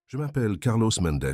Je m'appelle Carlos Mendes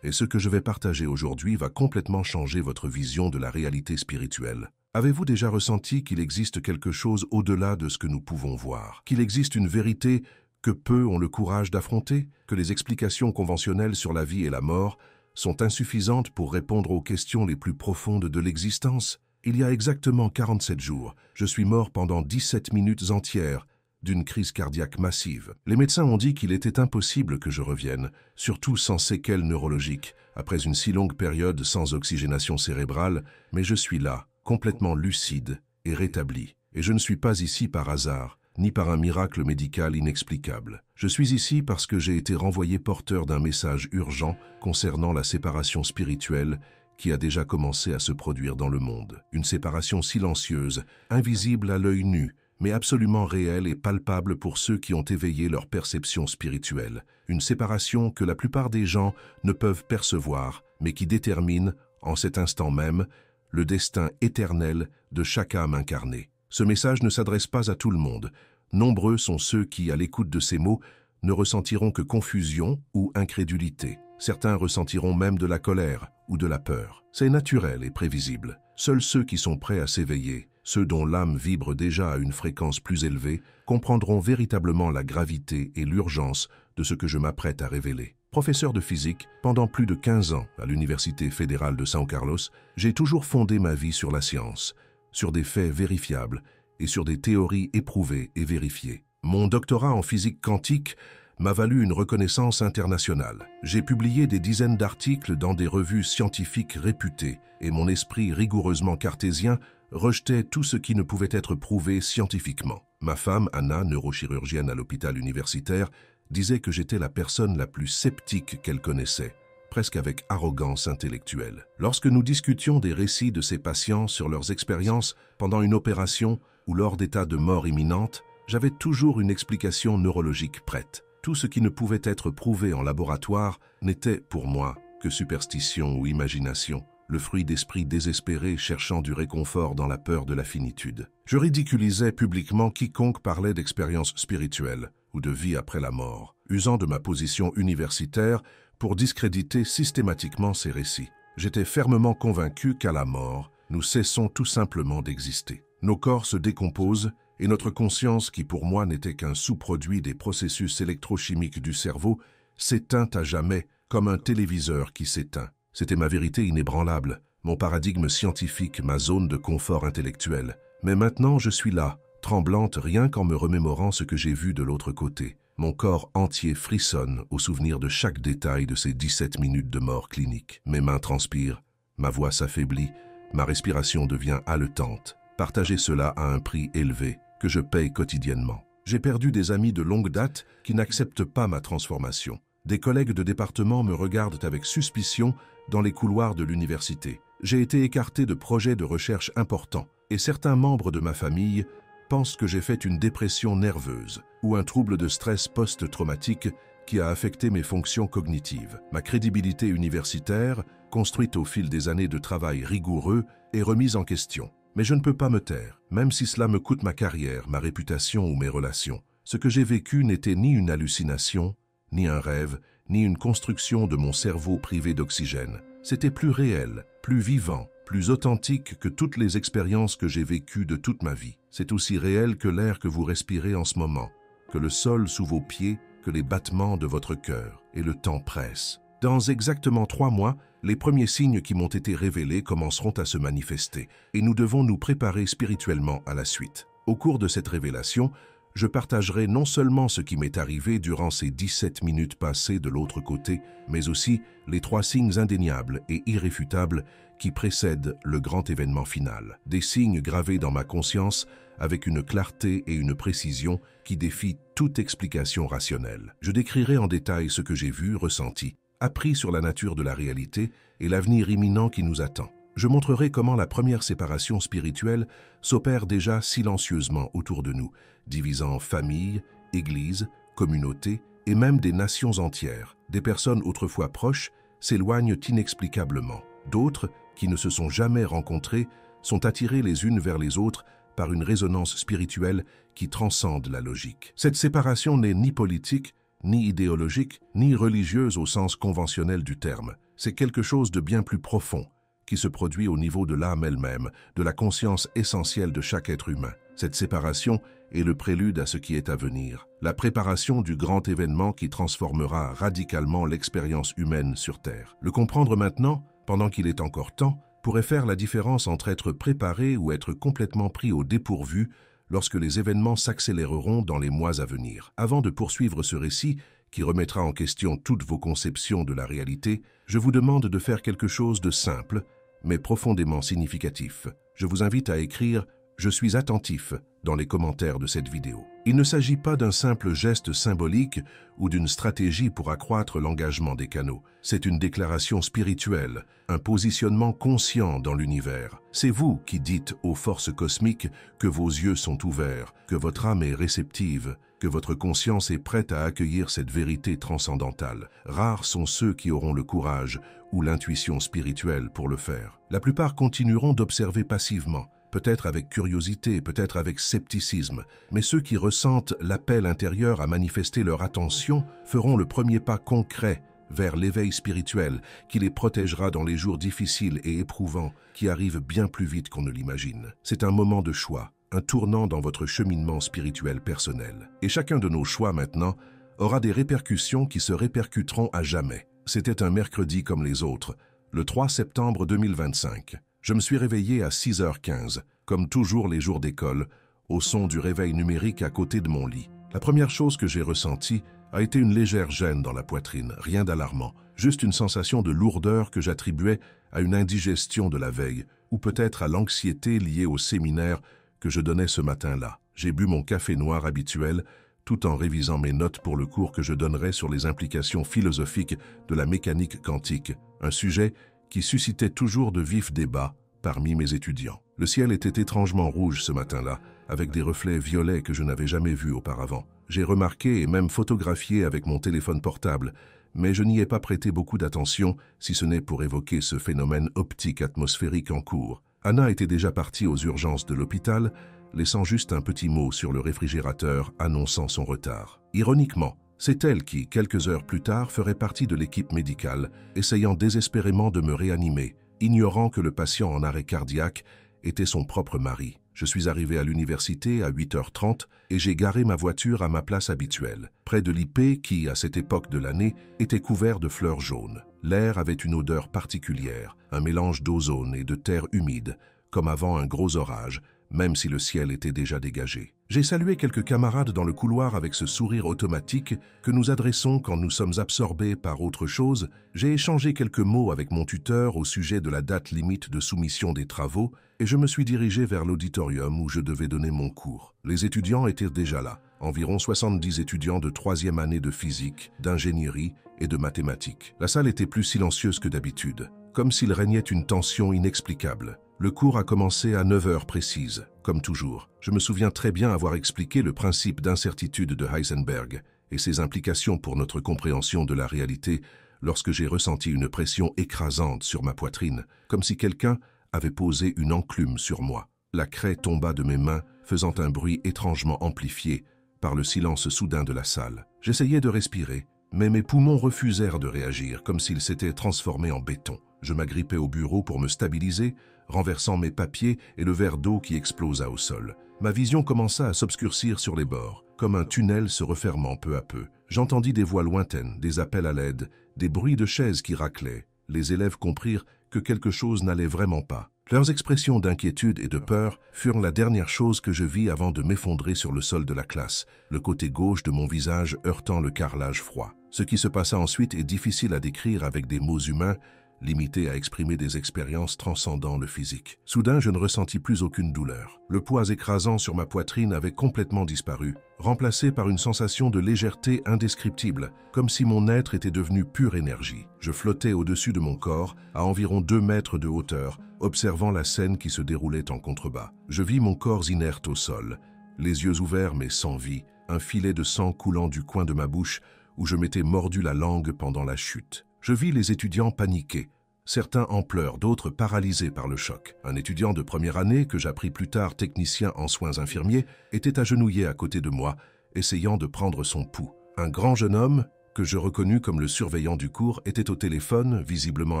et ce que je vais partager aujourd'hui va complètement changer votre vision de la réalité spirituelle. Avez-vous déjà ressenti qu'il existe quelque chose au-delà de ce que nous pouvons voir? Qu'il existe une vérité que peu ont le courage d'affronter? Que les explications conventionnelles sur la vie et la mort sont insuffisantes pour répondre aux questions les plus profondes de l'existence? Il y a exactement 47 jours, je suis mort pendant 17 minutes entières d'une crise cardiaque massive. Les médecins ont dit qu'il était impossible que je revienne, surtout sans séquelles neurologiques, après une si longue période sans oxygénation cérébrale, mais je suis là, complètement lucide et rétabli. Et je ne suis pas ici par hasard, ni par un miracle médical inexplicable. Je suis ici parce que j'ai été renvoyé porteur d'un message urgent concernant la séparation spirituelle qui a déjà commencé à se produire dans le monde. Une séparation silencieuse, invisible à l'œil nu, mais absolument réelle et palpable pour ceux qui ont éveillé leur perception spirituelle. Une séparation que la plupart des gens ne peuvent percevoir, mais qui détermine, en cet instant même, le destin éternel de chaque âme incarnée. Ce message ne s'adresse pas à tout le monde. Nombreux sont ceux qui, à l'écoute de ces mots, ne ressentiront que confusion ou incrédulité. Certains ressentiront même de la colère ou de la peur. C'est naturel et prévisible. Seuls ceux qui sont prêts à s'éveiller, ceux dont l'âme vibre déjà à une fréquence plus élevée, comprendront véritablement la gravité et l'urgence de ce que je m'apprête à révéler. Professeur de physique, pendant plus de 15 ans à l'Université fédérale de São Carlos, j'ai toujours fondé ma vie sur la science, sur des faits vérifiables et sur des théories éprouvées et vérifiées. Mon doctorat en physique quantique m'a valu une reconnaissance internationale. J'ai publié des dizaines d'articles dans des revues scientifiques réputées et mon esprit rigoureusement cartésien rejetait tout ce qui ne pouvait être prouvé scientifiquement. Ma femme, Anna, neurochirurgienne à l'hôpital universitaire, disait que j'étais la personne la plus sceptique qu'elle connaissait, presque avec arrogance intellectuelle. Lorsque nous discutions des récits de ces patients sur leurs expériences pendant une opération ou lors d'états de mort imminente, j'avais toujours une explication neurologique prête. Tout ce qui ne pouvait être prouvé en laboratoire n'était, pour moi, que superstition ou imagination, le fruit d'esprits désespérés cherchant du réconfort dans la peur de la finitude. Je ridiculisais publiquement quiconque parlait d'expériences spirituelles ou de vie après la mort, usant de ma position universitaire pour discréditer systématiquement ces récits. J'étais fermement convaincu qu'à la mort, nous cessons tout simplement d'exister. Nos corps se décomposent et notre conscience, qui pour moi n'était qu'un sous-produit des processus électrochimiques du cerveau, s'éteint à jamais comme un téléviseur qui s'éteint. C'était ma vérité inébranlable, mon paradigme scientifique, ma zone de confort intellectuel. Mais maintenant, je suis là, tremblante rien qu'en me remémorant ce que j'ai vu de l'autre côté. Mon corps entier frissonne au souvenir de chaque détail de ces 17 minutes de mort clinique. Mes mains transpirent, ma voix s'affaiblit, ma respiration devient haletante. Partager cela à un prix élevé, que je paye quotidiennement. J'ai perdu des amis de longue date qui n'acceptent pas ma transformation. Des collègues de département me regardent avec suspicion dans les couloirs de l'université. J'ai été écarté de projets de recherche importants et certains membres de ma famille pensent que j'ai fait une dépression nerveuse ou un trouble de stress post-traumatique qui a affecté mes fonctions cognitives. Ma crédibilité universitaire, construite au fil des années de travail rigoureux, est remise en question. Mais je ne peux pas me taire, même si cela me coûte ma carrière, ma réputation ou mes relations. Ce que j'ai vécu n'était ni une hallucination, ni un rêve, ni une construction de mon cerveau privé d'oxygène. C'était plus réel, plus vivant, plus authentique que toutes les expériences que j'ai vécues de toute ma vie. C'est aussi réel que l'air que vous respirez en ce moment, que le sol sous vos pieds, que les battements de votre cœur. Et le temps presse. Dans exactement 3 mois, les premiers signes qui m'ont été révélés commenceront à se manifester, et nous devons nous préparer spirituellement à la suite. Au cours de cette révélation, je partagerai non seulement ce qui m'est arrivé durant ces 17 minutes passées de l'autre côté, mais aussi les 3 signes indéniables et irréfutables qui précèdent le grand événement final. Des signes gravés dans ma conscience avec une clarté et une précision qui défient toute explication rationnelle. Je décrirai en détail ce que j'ai vu, ressenti, appris sur la nature de la réalité et l'avenir imminent qui nous attend. Je montrerai comment la première séparation spirituelle s'opère déjà silencieusement autour de nous, divisant famille, église, communauté et même des nations entières. Des personnes autrefois proches s'éloignent inexplicablement. D'autres, qui ne se sont jamais rencontrées, sont attirées les unes vers les autres par une résonance spirituelle qui transcende la logique. Cette séparation n'est ni politique, ni idéologique, ni religieuse au sens conventionnel du terme. C'est quelque chose de bien plus profond, qui se produit au niveau de l'âme elle-même, de la conscience essentielle de chaque être humain. Cette séparation est le prélude à ce qui est à venir, la préparation du grand événement qui transformera radicalement l'expérience humaine sur Terre. Le comprendre maintenant, pendant qu'il est encore temps, pourrait faire la différence entre être préparé ou être complètement pris au dépourvu lorsque les événements s'accéléreront dans les mois à venir. Avant de poursuivre ce récit, qui remettra en question toutes vos conceptions de la réalité, je vous demande de faire quelque chose de simple, mais profondément significatif. Je vous invite à écrire « Je suis attentif » dans les commentaires de cette vidéo. Il ne s'agit pas d'un simple geste symbolique ou d'une stratégie pour accroître l'engagement des canaux. C'est une déclaration spirituelle, un positionnement conscient dans l'univers. C'est vous qui dites aux forces cosmiques que vos yeux sont ouverts, que votre âme est réceptive, que votre conscience est prête à accueillir cette vérité transcendantale. Rares sont ceux qui auront le courage ou l'intuition spirituelle pour le faire. La plupart continueront d'observer passivement, peut-être avec curiosité, peut-être avec scepticisme, mais ceux qui ressentent l'appel intérieur à manifester leur attention feront le premier pas concret vers l'éveil spirituel qui les protégera dans les jours difficiles et éprouvants qui arrivent bien plus vite qu'on ne l'imagine. C'est un moment de choix, un tournant dans votre cheminement spirituel personnel. Et chacun de nos choix maintenant aura des répercussions qui se répercuteront à jamais. C'était un mercredi comme les autres, le 3 septembre 2025. Je me suis réveillé à 6h15, comme toujours les jours d'école, au son du réveil numérique à côté de mon lit. La première chose que j'ai ressentie a été une légère gêne dans la poitrine, rien d'alarmant, juste une sensation de lourdeur que j'attribuais à une indigestion de la veille, ou peut-être à l'anxiété liée au séminaire que je donnais ce matin-là. J'ai bu mon café noir habituel, tout en révisant mes notes pour le cours que je donnerais sur les implications philosophiques de la mécanique quantique, un sujet qui suscitait toujours de vifs débats parmi mes étudiants. Le ciel était étrangement rouge ce matin-là, avec des reflets violets que je n'avais jamais vus auparavant. J'ai remarqué et même photographié avec mon téléphone portable, mais je n'y ai pas prêté beaucoup d'attention, si ce n'est pour évoquer ce phénomène optique atmosphérique en cours. Anna était déjà partie aux urgences de l'hôpital, laissant juste un petit mot sur le réfrigérateur annonçant son retard. Ironiquement, c'est elle qui, quelques heures plus tard, ferait partie de l'équipe médicale, essayant désespérément de me réanimer, ignorant que le patient en arrêt cardiaque était son propre mari. Je suis arrivé à l'université à 8h30 et j'ai garé ma voiture à ma place habituelle, près de l'IP qui, à cette époque de l'année, était couvert de fleurs jaunes. L'air avait une odeur particulière, un mélange d'ozone et de terre humide, comme avant un gros orage, même si le ciel était déjà dégagé. J'ai salué quelques camarades dans le couloir avec ce sourire automatique que nous adressons quand nous sommes absorbés par autre chose. J'ai échangé quelques mots avec mon tuteur au sujet de la date limite de soumission des travaux et je me suis dirigé vers l'auditorium où je devais donner mon cours. Les étudiants étaient déjà là, environ 70 étudiants de 3e année de physique, d'ingénierie et de mathématiques. La salle était plus silencieuse que d'habitude, comme s'il régnait une tension inexplicable. Le cours a commencé à 9h précises, comme toujours. Je me souviens très bien avoir expliqué le principe d'incertitude de Heisenberg et ses implications pour notre compréhension de la réalité lorsque j'ai ressenti une pression écrasante sur ma poitrine, comme si quelqu'un avait posé une enclume sur moi. La craie tomba de mes mains, faisant un bruit étrangement amplifié par le silence soudain de la salle. J'essayais de respirer, mais mes poumons refusèrent de réagir, comme s'ils s'étaient transformés en béton. Je m'agrippais au bureau pour me stabiliser, renversant mes papiers et le verre d'eau qui explosa au sol. Ma vision commença à s'obscurcir sur les bords, comme un tunnel se refermant peu à peu. J'entendis des voix lointaines, des appels à l'aide, des bruits de chaises qui raclaient. Les élèves comprirent que quelque chose n'allait vraiment pas. Leurs expressions d'inquiétude et de peur furent la dernière chose que je vis avant de m'effondrer sur le sol de la classe, le côté gauche de mon visage heurtant le carrelage froid. Ce qui se passa ensuite est difficile à décrire avec des mots humains, limité à exprimer des expériences transcendant le physique. Soudain, je ne ressentis plus aucune douleur. Le poids écrasant sur ma poitrine avait complètement disparu, remplacé par une sensation de légèreté indescriptible, comme si mon être était devenu pure énergie. Je flottais au-dessus de mon corps, à environ 2 mètres de hauteur, observant la scène qui se déroulait en contrebas. Je vis mon corps inerte au sol, les yeux ouverts mais sans vie, un filet de sang coulant du coin de ma bouche où je m'étais mordu la langue pendant la chute. Je vis les étudiants paniqués, certains en pleurs, d'autres paralysés par le choc. Un étudiant de première année, que j'appris plus tard technicien en soins infirmiers, était agenouillé à côté de moi, essayant de prendre son pouls. Un grand jeune homme, que je reconnus comme le surveillant du cours, était au téléphone, visiblement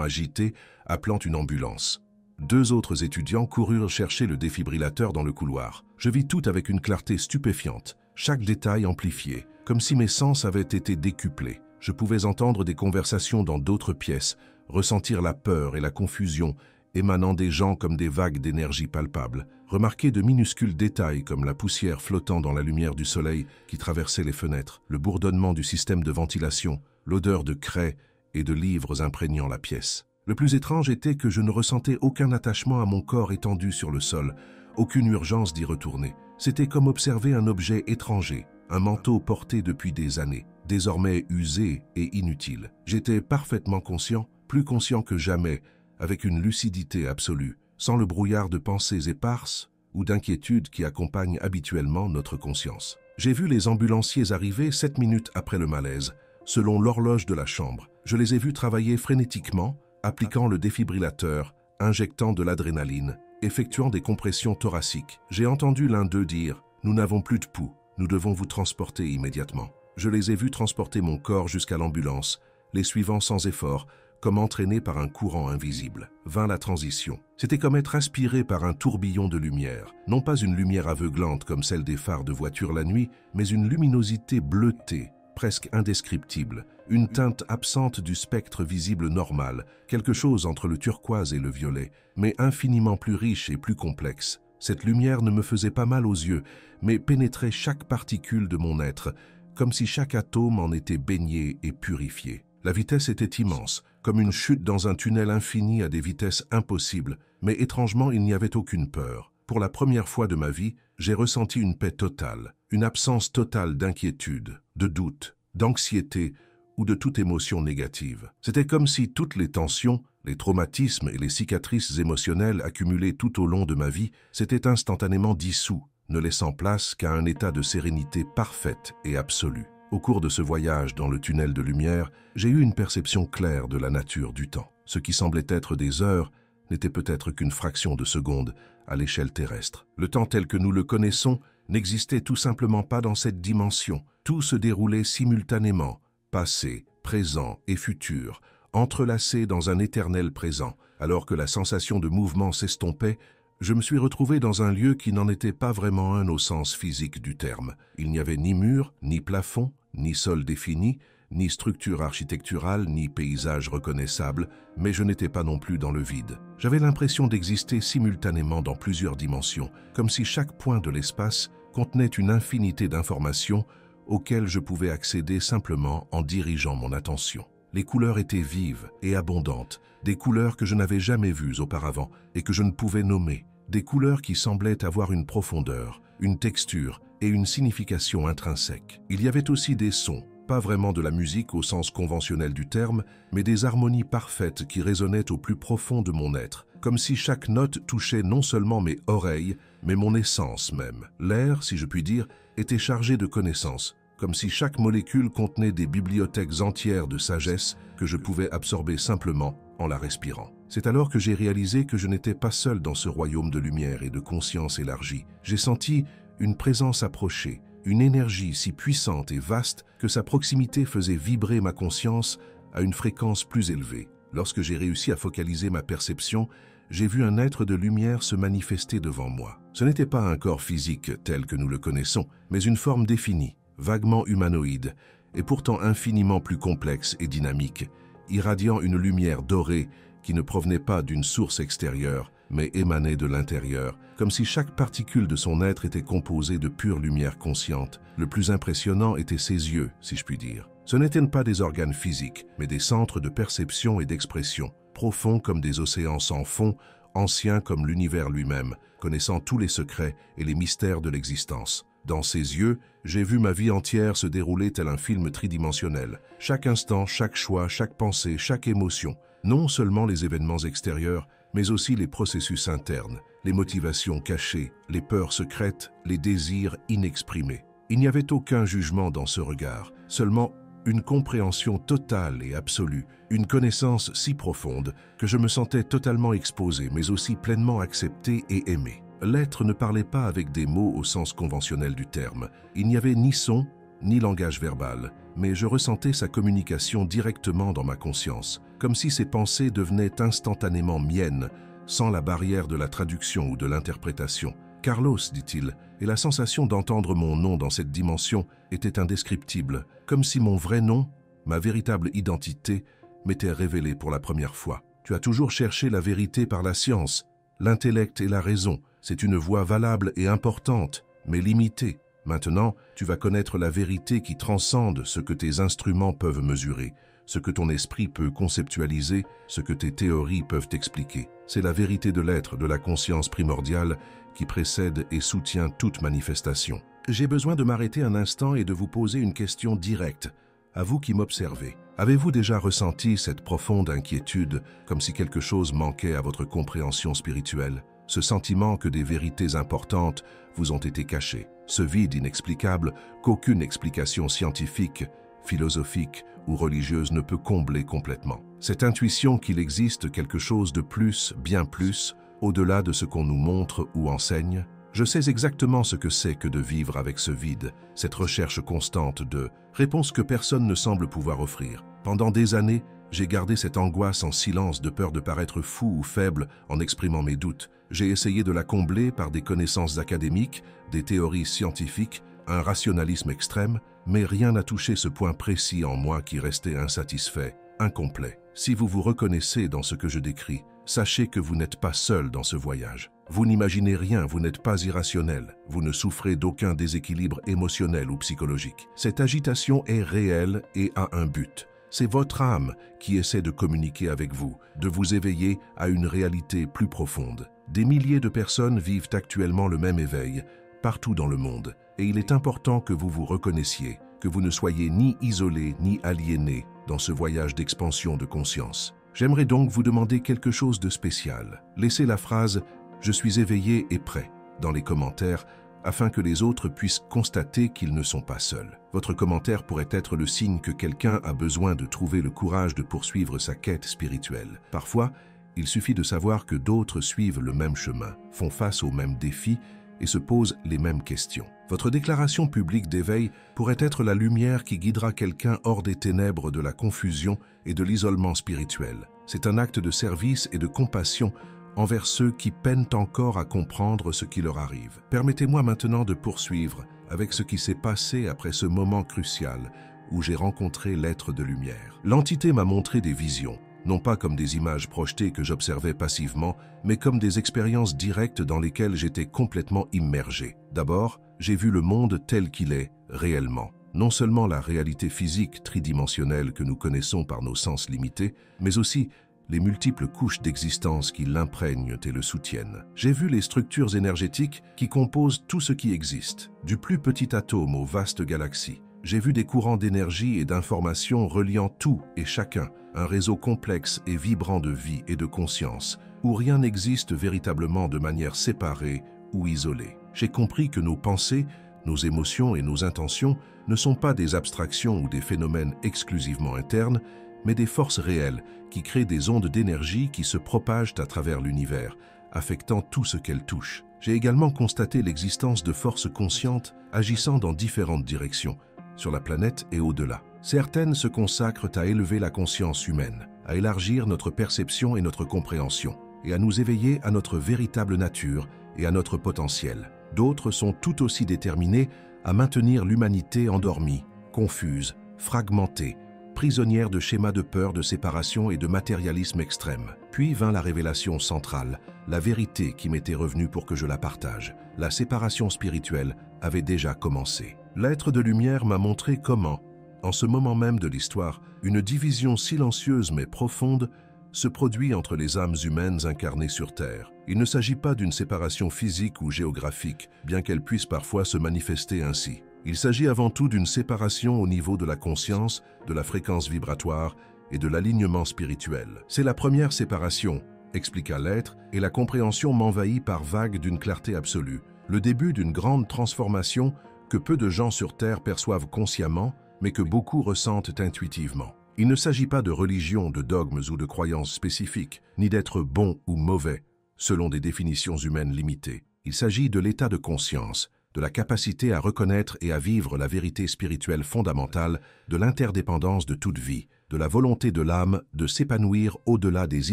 agité, appelant une ambulance. 2 autres étudiants coururent chercher le défibrillateur dans le couloir. Je vis tout avec une clarté stupéfiante, chaque détail amplifié, comme si mes sens avaient été décuplés. Je pouvais entendre des conversations dans d'autres pièces, ressentir la peur et la confusion émanant des gens comme des vagues d'énergie palpables, remarquer de minuscules détails comme la poussière flottant dans la lumière du soleil qui traversait les fenêtres, le bourdonnement du système de ventilation, l'odeur de craie et de livres imprégnant la pièce. Le plus étrange était que je ne ressentais aucun attachement à mon corps étendu sur le sol, aucune urgence d'y retourner. C'était comme observer un objet étranger, un manteau porté depuis des années, désormais usé et inutile. J'étais parfaitement conscient, plus conscient que jamais, avec une lucidité absolue, sans le brouillard de pensées éparses ou d'inquiétudes qui accompagnent habituellement notre conscience. J'ai vu les ambulanciers arriver 7 minutes après le malaise, selon l'horloge de la chambre. Je les ai vus travailler frénétiquement, appliquant le défibrillateur, injectant de l'adrénaline, effectuant des compressions thoraciques. J'ai entendu l'un d'eux dire « Nous n'avons plus de pouls, nous devons vous transporter immédiatement ». Je les ai vus transporter mon corps jusqu'à l'ambulance, les suivant sans effort, comme entraînés par un courant invisible. Vint la transition. C'était comme être aspiré par un tourbillon de lumière. Non pas une lumière aveuglante comme celle des phares de voiture la nuit, mais une luminosité bleutée, presque indescriptible, une teinte absente du spectre visible normal, quelque chose entre le turquoise et le violet, mais infiniment plus riche et plus complexe. Cette lumière ne me faisait pas mal aux yeux, mais pénétrait chaque particule de mon être, comme si chaque atome en était baigné et purifié. La vitesse était immense, comme une chute dans un tunnel infini à des vitesses impossibles, mais étrangement il n'y avait aucune peur. Pour la première fois de ma vie, j'ai ressenti une paix totale, une absence totale d'inquiétude, de doute, d'anxiété ou de toute émotion négative. C'était comme si toutes les tensions, les traumatismes et les cicatrices émotionnelles accumulées tout au long de ma vie s'étaient instantanément dissous, ne laissant place qu'à un état de sérénité parfaite et absolue. Au cours de ce voyage dans le tunnel de lumière, j'ai eu une perception claire de la nature du temps. Ce qui semblait être des heures n'était peut-être qu'une fraction de seconde à l'échelle terrestre. Le temps tel que nous le connaissons n'existait tout simplement pas dans cette dimension. Tout se déroulait simultanément, passé, présent et futur, entrelacés dans un éternel présent. Alors que la sensation de mouvement s'estompait, je me suis retrouvé dans un lieu qui n'en était pas vraiment un au sens physique du terme. Il n'y avait ni mur, ni plafond, ni sol défini, ni structure architecturale, ni paysage reconnaissable, mais je n'étais pas non plus dans le vide. J'avais l'impression d'exister simultanément dans plusieurs dimensions, comme si chaque point de l'espace contenait une infinité d'informations auxquelles je pouvais accéder simplement en dirigeant mon attention. Les couleurs étaient vives et abondantes, des couleurs que je n'avais jamais vues auparavant et que je ne pouvais nommer, des couleurs qui semblaient avoir une profondeur, une texture et une signification intrinsèque. Il y avait aussi des sons, pas vraiment de la musique au sens conventionnel du terme, mais des harmonies parfaites qui résonnaient au plus profond de mon être, comme si chaque note touchait non seulement mes oreilles, mais mon essence même. L'air, si je puis dire, était chargé de connaissances, comme si chaque molécule contenait des bibliothèques entières de sagesse que je pouvais absorber simplement en la respirant. C'est alors que j'ai réalisé que je n'étais pas seul dans ce royaume de lumière et de conscience élargie. J'ai senti une présence approcher, une énergie si puissante et vaste que sa proximité faisait vibrer ma conscience à une fréquence plus élevée. Lorsque j'ai réussi à focaliser ma perception, j'ai vu un être de lumière se manifester devant moi. Ce n'était pas un corps physique tel que nous le connaissons, mais une forme définie, vaguement humanoïde, et pourtant infiniment plus complexe et dynamique, irradiant une lumière dorée qui ne provenait pas d'une source extérieure, mais émanait de l'intérieur, comme si chaque particule de son être était composée de pure lumière consciente. Le plus impressionnant étaient ses yeux, si je puis dire. Ce n'étaient pas des organes physiques, mais des centres de perception et d'expression, profonds comme des océans sans fond, anciens comme l'univers lui-même, connaissant tous les secrets et les mystères de l'existence. Dans ses yeux, j'ai vu ma vie entière se dérouler tel un film tridimensionnel. Chaque instant, chaque choix, chaque pensée, chaque émotion. Non seulement les événements extérieurs, mais aussi les processus internes, les motivations cachées, les peurs secrètes, les désirs inexprimés. Il n'y avait aucun jugement dans ce regard, seulement une compréhension totale et absolue, une connaissance si profonde que je me sentais totalement exposé, mais aussi pleinement accepté et aimé. L'être ne parlait pas avec des mots au sens conventionnel du terme. Il n'y avait ni son, ni langage verbal, mais je ressentais sa communication directement dans ma conscience, comme si ses pensées devenaient instantanément miennes, sans la barrière de la traduction ou de l'interprétation. « Carlos », dit-il, et la sensation d'entendre mon nom dans cette dimension était indescriptible, comme si mon vrai nom, ma véritable identité, m'était révélée pour la première fois. « Tu as toujours cherché la vérité par la science, l'intellect et la raison. C'est une voie valable et importante, mais limitée. Maintenant, tu vas connaître la vérité qui transcende ce que tes instruments peuvent mesurer, ce que ton esprit peut conceptualiser, ce que tes théories peuvent expliquer. C'est la vérité de l'être, de la conscience primordiale, qui précède et soutient toute manifestation. J'ai besoin de m'arrêter un instant et de vous poser une question directe, à vous qui m'observez. Avez-vous déjà ressenti cette profonde inquiétude, comme si quelque chose manquait à votre compréhension spirituelle? Ce sentiment que des vérités importantes vous ont été cachées, ce vide inexplicable qu'aucune explication scientifique, philosophique ou religieuse ne peut combler complètement. Cette intuition qu'il existe quelque chose de plus, bien plus, au-delà de ce qu'on nous montre ou enseigne. Je sais exactement ce que c'est que de vivre avec ce vide, cette recherche constante de réponses que personne ne semble pouvoir offrir. Pendant des années, j'ai gardé cette angoisse en silence de peur de paraître fou ou faible en exprimant mes doutes. J'ai essayé de la combler par des connaissances académiques, des théories scientifiques, un rationalisme extrême, mais rien n'a touché ce point précis en moi qui restait insatisfait, incomplet. Si vous vous reconnaissez dans ce que je décris, sachez que vous n'êtes pas seul dans ce voyage. Vous n'imaginez rien, vous n'êtes pas irrationnel, vous ne souffrez d'aucun déséquilibre émotionnel ou psychologique. Cette agitation est réelle et a un but. C'est votre âme qui essaie de communiquer avec vous, de vous éveiller à une réalité plus profonde. Des milliers de personnes vivent actuellement le même éveil, partout dans le monde, et il est important que vous vous reconnaissiez, que vous ne soyez ni isolé ni aliéné dans ce voyage d'expansion de conscience. J'aimerais donc vous demander quelque chose de spécial. Laissez la phrase « Je suis éveillé et prêt » dans les commentaires afin que les autres puissent constater qu'ils ne sont pas seuls. Votre commentaire pourrait être le signe que quelqu'un a besoin de trouver le courage de poursuivre sa quête spirituelle. Parfois, il suffit de savoir que d'autres suivent le même chemin, font face aux mêmes défis et se posent les mêmes questions. Votre déclaration publique d'éveil pourrait être la lumière qui guidera quelqu'un hors des ténèbres de la confusion et de l'isolement spirituel. C'est un acte de service et de compassion envers ceux qui peinent encore à comprendre ce qui leur arrive. Permettez-moi maintenant de poursuivre avec ce qui s'est passé après ce moment crucial où j'ai rencontré l'être de lumière. L'entité m'a montré des visions, non pas comme des images projetées que j'observais passivement, mais comme des expériences directes dans lesquelles j'étais complètement immergé. D'abord, j'ai vu le monde tel qu'il est, réellement. Non seulement la réalité physique tridimensionnelle que nous connaissons par nos sens limités, mais aussi les multiples couches d'existence qui l'imprègnent et le soutiennent. J'ai vu les structures énergétiques qui composent tout ce qui existe, du plus petit atome aux vastes galaxies. J'ai vu des courants d'énergie et d'information reliant tout et chacun, un réseau complexe et vibrant de vie et de conscience, où rien n'existe véritablement de manière séparée ou isolée. J'ai compris que nos pensées, nos émotions et nos intentions ne sont pas des abstractions ou des phénomènes exclusivement internes, mais des forces réelles qui créent des ondes d'énergie qui se propagent à travers l'univers, affectant tout ce qu'elles touchent. J'ai également constaté l'existence de forces conscientes agissant dans différentes directions, sur la planète et au-delà. Certaines se consacrent à élever la conscience humaine, à élargir notre perception et notre compréhension, et à nous éveiller à notre véritable nature et à notre potentiel. D'autres sont tout aussi déterminées à maintenir l'humanité endormie, confuse, fragmentée, prisonnière de schémas de peur, de séparation et de matérialisme extrême. Puis vint la révélation centrale, la vérité qui m'était revenue pour que je la partage. La séparation spirituelle avait déjà commencé. L'être de lumière m'a montré comment, en ce moment même de l'histoire, une division silencieuse mais profonde se produit entre les âmes humaines incarnées sur Terre. Il ne s'agit pas d'une séparation physique ou géographique, bien qu'elle puisse parfois se manifester ainsi. Il s'agit avant tout d'une séparation au niveau de la conscience, de la fréquence vibratoire et de l'alignement spirituel. C'est la première séparation, expliqua l'être, et la compréhension m'envahit par vagues d'une clarté absolue. Le début d'une grande transformation que peu de gens sur Terre perçoivent consciemment, mais que beaucoup ressentent intuitivement. Il ne s'agit pas de religion, de dogmes ou de croyances spécifiques, ni d'être bon ou mauvais, selon des définitions humaines limitées. Il s'agit de l'état de conscience, de la capacité à reconnaître et à vivre la vérité spirituelle fondamentale de l'interdépendance de toute vie, de la volonté de l'âme de s'épanouir au-delà des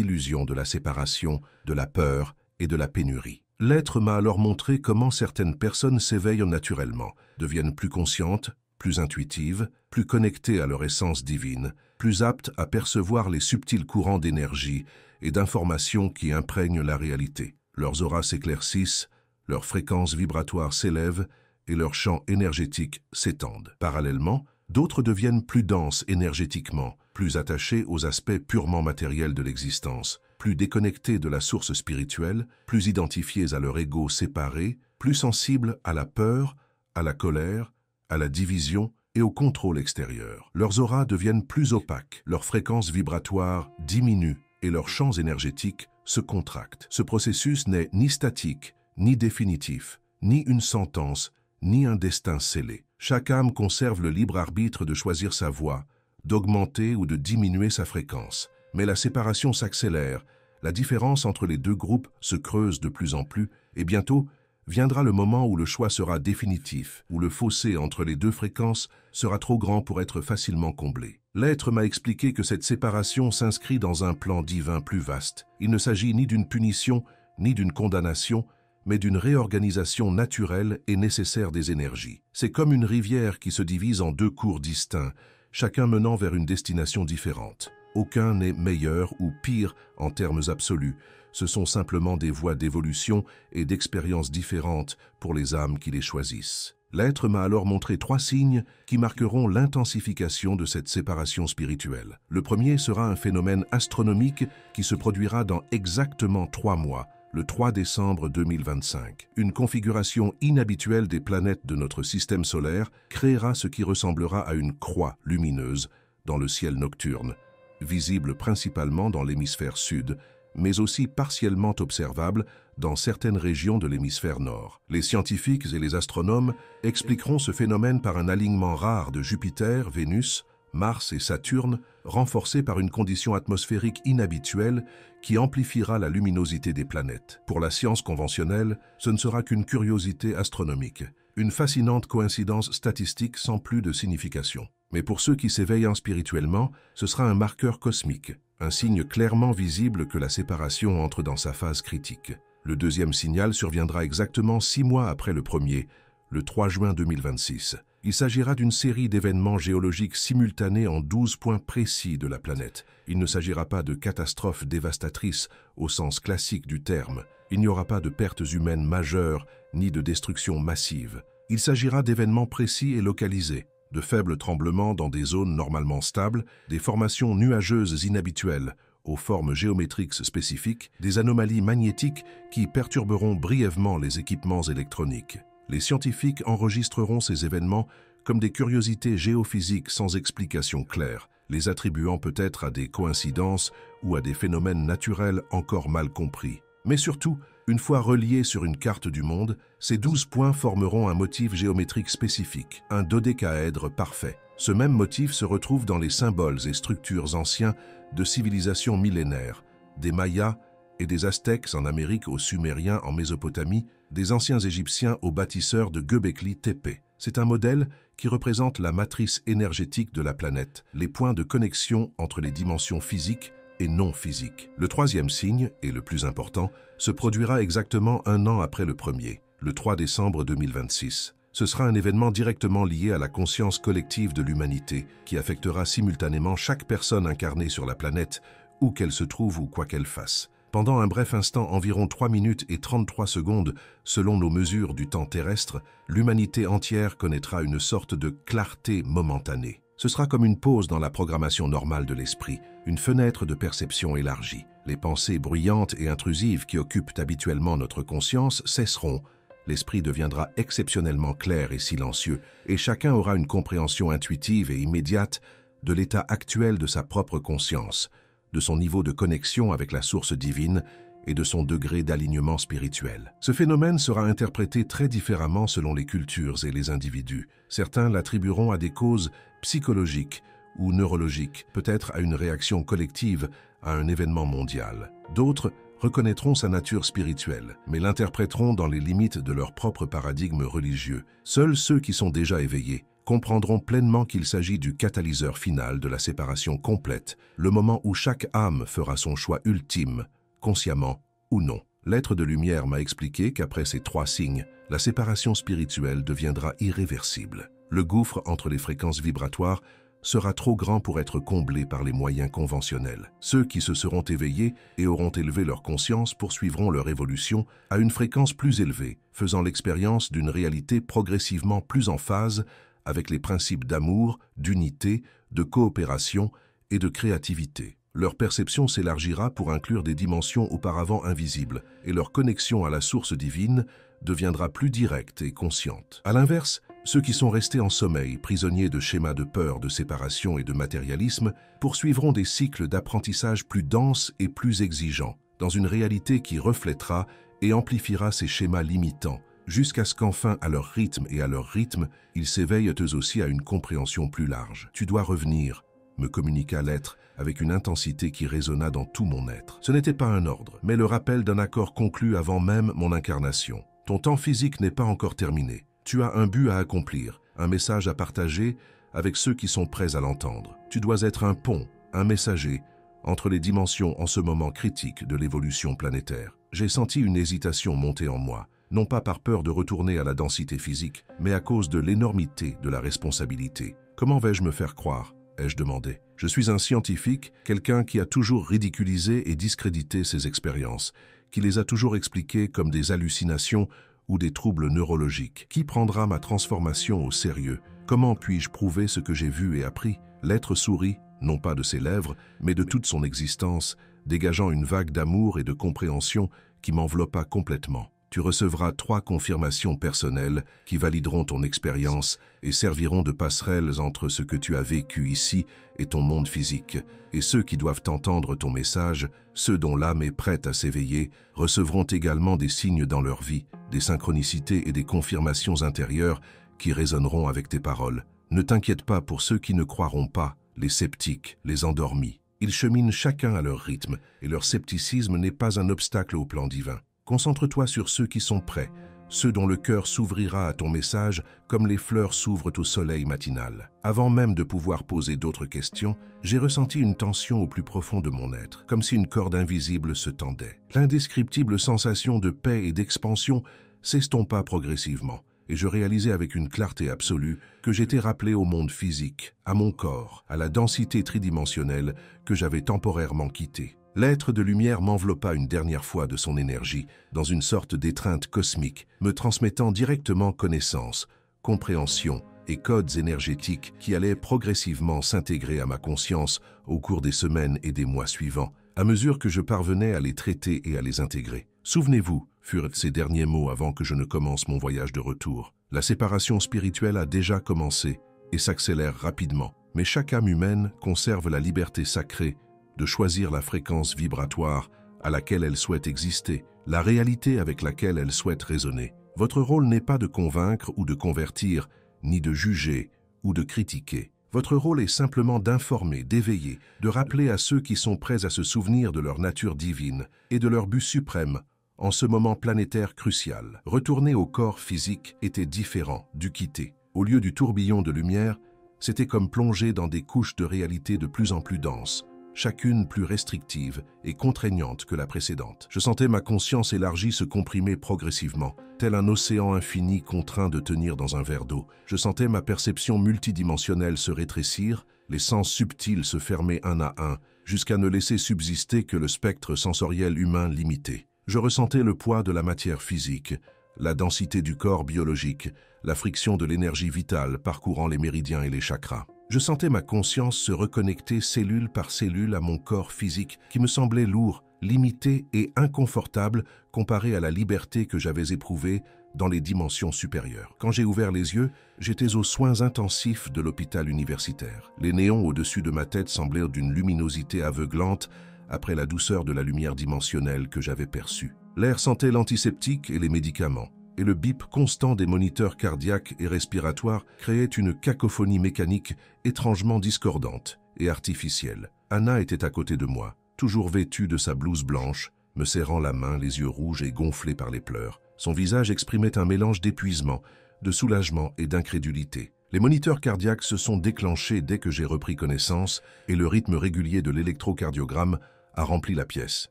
illusions de la séparation, de la peur et de la pénurie. L'être m'a alors montré comment certaines personnes s'éveillent naturellement, deviennent plus conscientes, plus intuitives, plus connectées à leur essence divine, plus aptes à percevoir les subtils courants d'énergie et d'informations qui imprègnent la réalité. Leurs auras s'éclaircissent, leurs fréquences vibratoires s'élèvent et leurs champs énergétiques s'étendent. Parallèlement, d'autres deviennent plus denses énergétiquement, plus attachés aux aspects purement matériels de l'existence, plus déconnectés de la source spirituelle, plus identifiés à leur ego séparé, plus sensibles à la peur, à la colère, à la division et au contrôle extérieur. Leurs auras deviennent plus opaques, leurs fréquences vibratoires diminuent et leurs champs énergétiques se contractent. Ce processus n'est ni statique, ni définitif, ni une sentence, ni un destin scellé. Chaque âme conserve le libre arbitre de choisir sa voie, d'augmenter ou de diminuer sa fréquence. Mais la séparation s'accélère, la différence entre les deux groupes se creuse de plus en plus, et bientôt viendra le moment où le choix sera définitif, où le fossé entre les deux fréquences sera trop grand pour être facilement comblé. L'être m'a expliqué que cette séparation s'inscrit dans un plan divin plus vaste. Il ne s'agit ni d'une punition, ni d'une condamnation, mais d'une réorganisation naturelle et nécessaire des énergies. C'est comme une rivière qui se divise en deux cours distincts, chacun menant vers une destination différente. Aucun n'est meilleur ou pire en termes absolus. Ce sont simplement des voies d'évolution et d'expériences différentes pour les âmes qui les choisissent. L'être m'a alors montré 3 signes qui marqueront l'intensification de cette séparation spirituelle. Le premier sera un phénomène astronomique qui se produira dans exactement 3 mois, le 3 décembre 2025. Une configuration inhabituelle des planètes de notre système solaire créera ce qui ressemblera à une croix lumineuse dans le ciel nocturne, visible principalement dans l'hémisphère sud, mais aussi partiellement observable dans certaines régions de l'hémisphère nord. Les scientifiques et les astronomes expliqueront ce phénomène par un alignement rare de Jupiter, Vénus, Mars et Saturne, renforcé par une condition atmosphérique inhabituelle qui amplifiera la luminosité des planètes. Pour la science conventionnelle, ce ne sera qu'une curiosité astronomique, une fascinante coïncidence statistique sans plus de signification. Mais pour ceux qui s'éveillent spirituellement, ce sera un marqueur cosmique, un signe clairement visible que la séparation entre dans sa phase critique. Le deuxième signal surviendra exactement 6 mois après le premier, le 3 juin 2026. Il s'agira d'une série d'événements géologiques simultanés en 12 points précis de la planète. Il ne s'agira pas de catastrophes dévastatrices au sens classique du terme. Il n'y aura pas de pertes humaines majeures ni de destruction massive. Il s'agira d'événements précis et localisés, de faibles tremblements dans des zones normalement stables, des formations nuageuses inhabituelles, aux formes géométriques spécifiques, des anomalies magnétiques qui perturberont brièvement les équipements électroniques. Les scientifiques enregistreront ces événements comme des curiosités géophysiques sans explication claire, les attribuant peut-être à des coïncidences ou à des phénomènes naturels encore mal compris. Mais surtout, une fois reliés sur une carte du monde, ces 12 points formeront un motif géométrique spécifique, un dodécaèdre parfait. Ce même motif se retrouve dans les symboles et structures anciens de civilisations millénaires, des Mayas et des Aztèques en Amérique aux Sumériens en Mésopotamie, des anciens Égyptiens aux bâtisseurs de Göbekli Tepe. C'est un modèle qui représente la matrice énergétique de la planète, les points de connexion entre les dimensions physiques et non physiques. Le troisième signe, et le plus important, se produira exactement 1 an après le premier, le 3 décembre 2026. Ce sera un événement directement lié à la conscience collective de l'humanité, qui affectera simultanément chaque personne incarnée sur la planète, où qu'elle se trouve ou quoi qu'elle fasse. Pendant un bref instant, environ 3 minutes et 33 secondes, selon nos mesures du temps terrestre, l'humanité entière connaîtra une sorte de clarté momentanée. Ce sera comme une pause dans la programmation normale de l'esprit, une fenêtre de perception élargie. Les pensées bruyantes et intrusives qui occupent habituellement notre conscience cesseront. L'esprit deviendra exceptionnellement clair et silencieux, et chacun aura une compréhension intuitive et immédiate de l'état actuel de sa propre conscience, de son niveau de connexion avec la source divine et de son degré d'alignement spirituel. Ce phénomène sera interprété très différemment selon les cultures et les individus. Certains l'attribueront à des causes psychologiques ou neurologiques, peut-être à une réaction collective à un événement mondial. D'autres reconnaîtront sa nature spirituelle, mais l'interpréteront dans les limites de leur propre paradigme religieux. Seuls ceux qui sont déjà éveillés comprendront pleinement qu'il s'agit du catalyseur final de la séparation complète, le moment où chaque âme fera son choix ultime, consciemment ou non. L'être de lumière m'a expliqué qu'après ces 3 signes, la séparation spirituelle deviendra irréversible. Le gouffre entre les fréquences vibratoires sera trop grand pour être comblé par les moyens conventionnels. Ceux qui se seront éveillés et auront élevé leur conscience poursuivront leur évolution à une fréquence plus élevée, faisant l'expérience d'une réalité progressivement plus en phase avec les principes d'amour, d'unité, de coopération et de créativité. Leur perception s'élargira pour inclure des dimensions auparavant invisibles, et leur connexion à la source divine deviendra plus directe et consciente. À l'inverse, ceux qui sont restés en sommeil, prisonniers de schémas de peur, de séparation et de matérialisme, poursuivront des cycles d'apprentissage plus denses et plus exigeants, dans une réalité qui reflètera et amplifiera ces schémas limitants, jusqu'à ce qu'enfin, à leur rythme, ils s'éveillent eux aussi à une compréhension plus large. « Tu dois revenir », me communiqua l'être, avec une intensité qui résonna dans tout mon être. Ce n'était pas un ordre, mais le rappel d'un accord conclu avant même mon incarnation. Ton temps physique n'est pas encore terminé. Tu as un but à accomplir, un message à partager avec ceux qui sont prêts à l'entendre. Tu dois être un pont, un messager, entre les dimensions en ce moment critique de l'évolution planétaire. J'ai senti une hésitation monter en moi, non pas par peur de retourner à la densité physique, mais à cause de l'énormité de la responsabilité. Comment vais-je me faire croire ? Ai-je demandé. Je suis un scientifique, quelqu'un qui a toujours ridiculisé et discrédité ses expériences, qui les a toujours expliquées comme des hallucinations ou des troubles neurologiques. Qui prendra ma transformation au sérieux? Comment puis-je prouver ce que j'ai vu et appris? L'être sourit, non pas de ses lèvres, mais de toute son existence, dégageant une vague d'amour et de compréhension qui m'enveloppa complètement. Tu recevras 3 confirmations personnelles qui valideront ton expérience et serviront de passerelles entre ce que tu as vécu ici et ton monde physique. Et ceux qui doivent entendre ton message, ceux dont l'âme est prête à s'éveiller, recevront également des signes dans leur vie, des synchronicités et des confirmations intérieures qui résonneront avec tes paroles. Ne t'inquiète pas pour ceux qui ne croiront pas, les sceptiques, les endormis. Ils cheminent chacun à leur rythme et leur scepticisme n'est pas un obstacle au plan divin. Concentre-toi sur ceux qui sont prêts, ceux dont le cœur s'ouvrira à ton message comme les fleurs s'ouvrent au soleil matinal. Avant même de pouvoir poser d'autres questions, j'ai ressenti une tension au plus profond de mon être, comme si une corde invisible se tendait. L'indescriptible sensation de paix et d'expansion s'estompa progressivement, et je réalisai avec une clarté absolue que j'étais rappelé au monde physique, à mon corps, à la densité tridimensionnelle que j'avais temporairement quittée. L'être de lumière m'enveloppa une dernière fois de son énergie, dans une sorte d'étreinte cosmique, me transmettant directement connaissance, compréhension et codes énergétiques qui allaient progressivement s'intégrer à ma conscience au cours des semaines et des mois suivants, à mesure que je parvenais à les traiter et à les intégrer. Souvenez-vous, furent ces derniers mots avant que je ne commence mon voyage de retour. La séparation spirituelle a déjà commencé et s'accélère rapidement, mais chaque âme humaine conserve la liberté sacrée de choisir la fréquence vibratoire à laquelle elle souhaite exister, la réalité avec laquelle elle souhaite raisonner. Votre rôle n'est pas de convaincre ou de convertir, ni de juger ou de critiquer. Votre rôle est simplement d'informer, d'éveiller, de rappeler à ceux qui sont prêts à se souvenir de leur nature divine et de leur but suprême en ce moment planétaire crucial. Retourner au corps physique était différent du quitter. Au lieu du tourbillon de lumière, c'était comme plonger dans des couches de réalité de plus en plus denses, chacune plus restrictive et contraignante que la précédente. Je sentais ma conscience élargie se comprimer progressivement, tel un océan infini contraint de tenir dans un verre d'eau. Je sentais ma perception multidimensionnelle se rétrécir, les sens subtils se fermer un à un, jusqu'à ne laisser subsister que le spectre sensoriel humain limité. Je ressentais le poids de la matière physique, la densité du corps biologique, la friction de l'énergie vitale parcourant les méridiens et les chakras. Je sentais ma conscience se reconnecter cellule par cellule à mon corps physique qui me semblait lourd, limité et inconfortable comparé à la liberté que j'avais éprouvée dans les dimensions supérieures. Quand j'ai ouvert les yeux, j'étais aux soins intensifs de l'hôpital universitaire. Les néons au-dessus de ma tête semblaient d'une luminosité aveuglante après la douceur de la lumière dimensionnelle que j'avais perçue. L'air sentait l'antiseptique et les médicaments, et le bip constant des moniteurs cardiaques et respiratoires créait une cacophonie mécanique étrangement discordante et artificielle. Anna était à côté de moi, toujours vêtue de sa blouse blanche me serrant la main, les yeux rouges et gonflés par les pleurs. Son visage exprimait un mélange d'épuisement, de soulagement et d'incrédulité. Les moniteurs cardiaques se sont déclenchés dès que j'ai repris connaissance et le rythme régulier de l'électrocardiogramme a rempli la pièce.